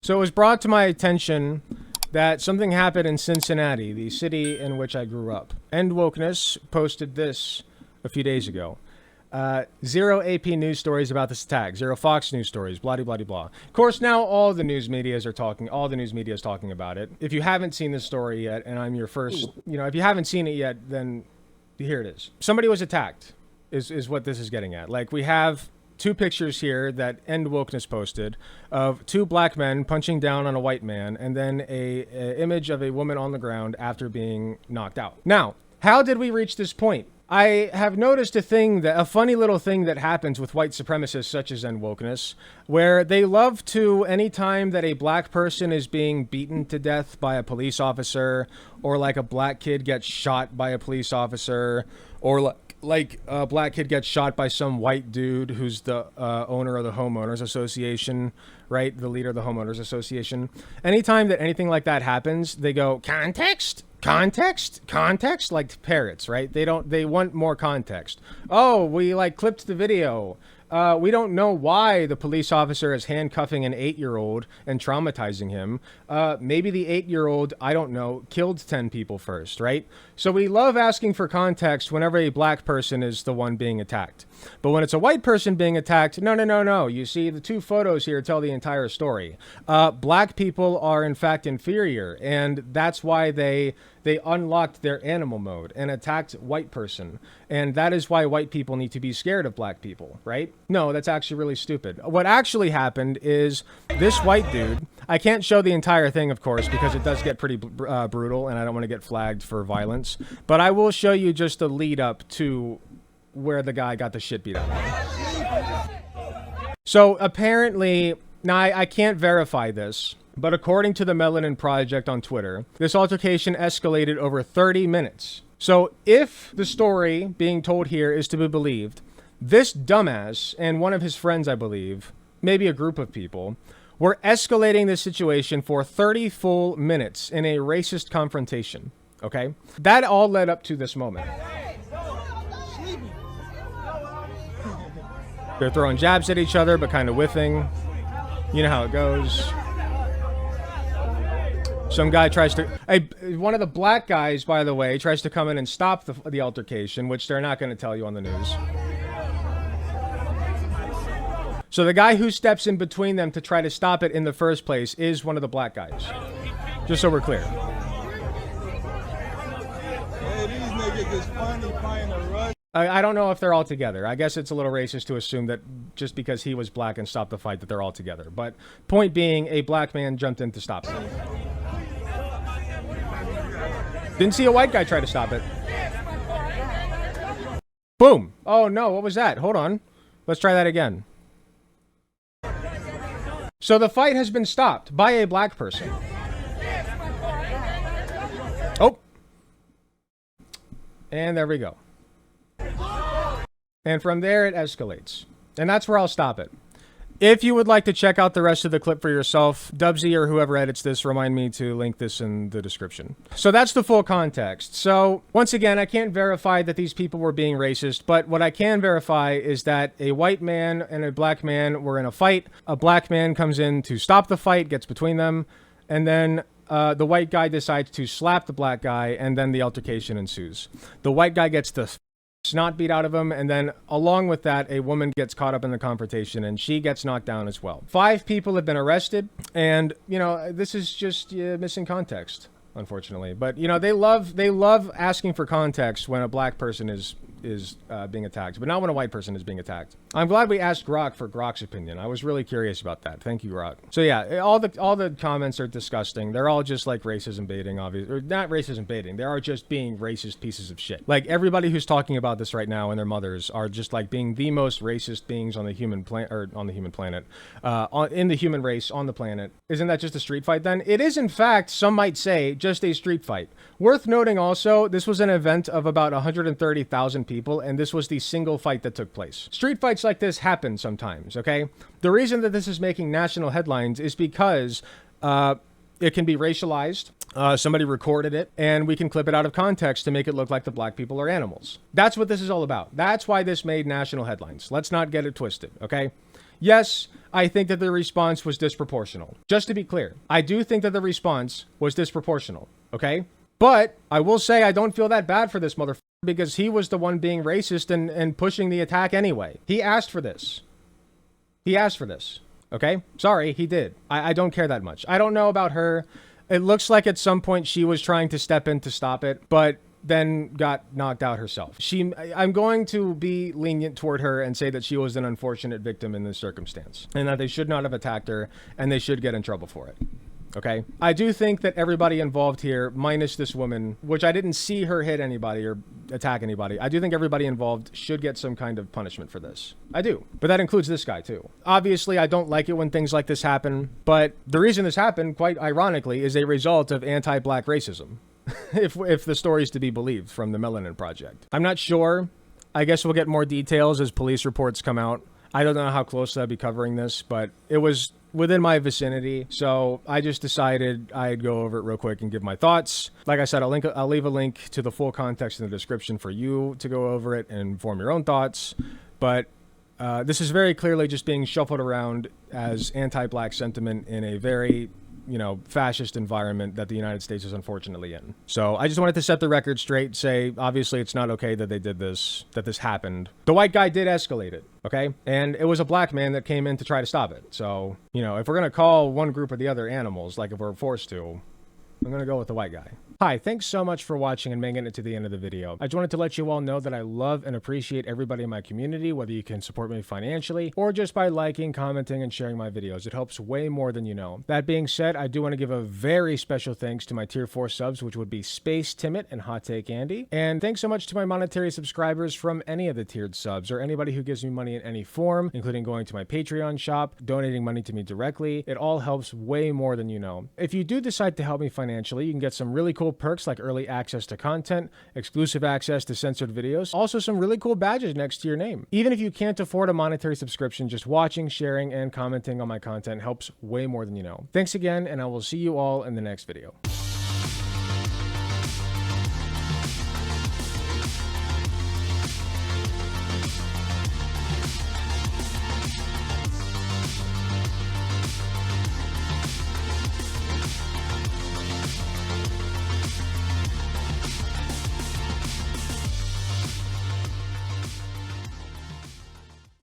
So it was brought to my attention that something happened in Cincinnati, the city in which I grew up. End Wokeness posted this a few days ago. Zero AP news stories about this attack. Zero Fox news stories. Blah, blah, blah, blah. Of course, now all the news media is talking about it. If you haven't seen this story yet, and I'm your first, if you haven't seen it yet, then here it is. Somebody was attacked, is what this is getting at. Like, we have two pictures here that End Wokeness posted of two black men punching down on a white man, and then a image of a woman on the ground after being knocked out. Now, how did we reach this point? I have noticed a funny little thing that happens with white supremacists such as End Wokeness, where they love to, anytime that a black person is being beaten to death by a police officer, or like a black kid gets shot by a police officer, or like a black kid gets shot by some white dude who's the owner of the homeowners association, right? The leader of the homeowners association. Anytime that anything like that happens, they go, context, like parrots, right? They want more context. Oh, we clipped the video. We don't know why the police officer is handcuffing an 8-year-old and traumatizing him. Maybe the 8-year-old, I don't know, killed 10 people first, right? So we love asking for context whenever a black person is the one being attacked. But when it's a white person being attacked, no. You see, the two photos here tell the entire story. Black people are in fact inferior, and that's why they unlocked their animal mode and attacked white person. And that is why white people need to be scared of black people, right? No, that's actually really stupid. What actually happened is this white dude, I can't show the entire thing, of course, because it does get pretty brutal and I don't want to get flagged for violence, but I will show you just the lead up to where the guy got the shit beat out of him. So apparently, now I can't verify this, but according to the Melanin Project on Twitter, this altercation escalated over 30 minutes. So if the story being told here is to be believed, this dumbass and one of his friends, I believe, maybe a group of people, were escalating this situation for 30 full minutes in a racist confrontation, okay? That all led up to this moment. They're throwing jabs at each other, but kind of whiffing. You know how it goes. Some guy tries to... one of the black guys, by the way, tries to come in and stop the altercation, which they're not going to tell you on the news. So the guy who steps in between them to try to stop it in the first place is one of the black guys. Just so we're clear. Hey, these niggas is funny playing a rush. I don't know if they're all together. I guess it's a little racist to assume that just because he was black and stopped the fight that they're all together. But point being, a black man jumped in to stop it. Didn't see a white guy try to stop it. Boom. Oh no, what was that? Hold on. Let's try that again. So the fight has been stopped by a black person. Oh. And there we go. And from there, it escalates. And that's where I'll stop it. If you would like to check out the rest of the clip for yourself, Dubsy or whoever edits this, remind me to link this in the description. So that's the full context. So once again, I can't verify that these people were being racist, but what I can verify is that a white man and a black man were in a fight. A black man comes in to stop the fight, gets between them, and then the white guy decides to slap the black guy, and then the altercation ensues. The white guy gets the snot beat out of him, and then along with that, a woman gets caught up in the confrontation, and she gets knocked down as well. 5 people have been arrested, and, this is just missing context, unfortunately. But, they love asking for context when a black person is being attacked, but not when a white person is being attacked. I'm glad we asked Grok for Grok's opinion. I was really curious about that. Thank you, Grok. So yeah, all the comments are disgusting. They're all just like racism baiting, obviously, or not racism baiting. They are just being racist pieces of shit. Like everybody who's talking about this right now and their mothers are just like being the most racist beings on the human planet, in the human race on the planet. Isn't that just a street fight then? It is, in fact, some might say, just a street fight. Worth noting also, this was an event of about 130,000 people, and this was the single fight that took place. Street fights like this happen sometimes, okay? The reason that this is making national headlines is because it can be racialized. Somebody recorded it, and we can clip it out of context to make it look like the black people are animals. That's what this is all about. That's why this made national headlines. Let's not get it twisted, okay? Yes, I think that the response was disproportional. Just to be clear, I do think that the response was disproportional, okay? But I will say I don't feel that bad for this motherfucker because he was the one being racist and pushing the attack anyway. He asked for this. He asked for this, okay? Sorry, he did. I don't care that much. I don't know about her. It looks like at some point she was trying to step in to stop it, but then got knocked out herself. I'm going to be lenient toward her and say that she was an unfortunate victim in this circumstance and that they should not have attacked her and they should get in trouble for it. Okay. I do think that everybody involved here, minus this woman, which I didn't see her hit anybody or attack anybody. I do think everybody involved should get some kind of punishment for this. I do. But that includes this guy too. Obviously, I don't like it when things like this happen, but the reason this happened, quite ironically, is a result of anti-black racism. if the story is to be believed from the Melanin Project. I'm not sure. I guess we'll get more details as police reports come out. I don't know how close I'll be covering this, but it was within my vicinity, so I just decided I'd go over it real quick and give my thoughts. Like I said, I'll leave a link to the full context in the description for you to go over it and form your own thoughts. But this is very clearly just being shuffled around as anti-black sentiment in a very, fascist environment that the United States is unfortunately in. So I just wanted to set the record straight, say, obviously it's not okay that they did this, that this happened. The white guy did escalate it, okay? And it was a black man that came in to try to stop it. So, if we're going to call one group or the other animals, like if we're forced to, I'm going to go with the white guy. Hi, thanks so much for watching and making it to the end of the video. I just wanted to let you all know that I love and appreciate everybody in my community, whether you can support me financially or just by liking, commenting, and sharing my videos. It helps way more than you know. That being said, I do want to give a very special thanks to my tier 4 subs, which would be Space Timid and Hot Take Andy. And thanks so much to my monetary subscribers from any of the tiered subs or anybody who gives me money in any form, including going to my Patreon shop, donating money to me directly. It all helps way more than you know. If you do decide to help me financially, you can get some really cool perks like early access to content, exclusive access to censored videos, also some really cool badges next to your name. Even if you can't afford a monetary subscription, just watching, sharing, and commenting on my content helps way more than you know. Thanks again, and I will see you all in the next video.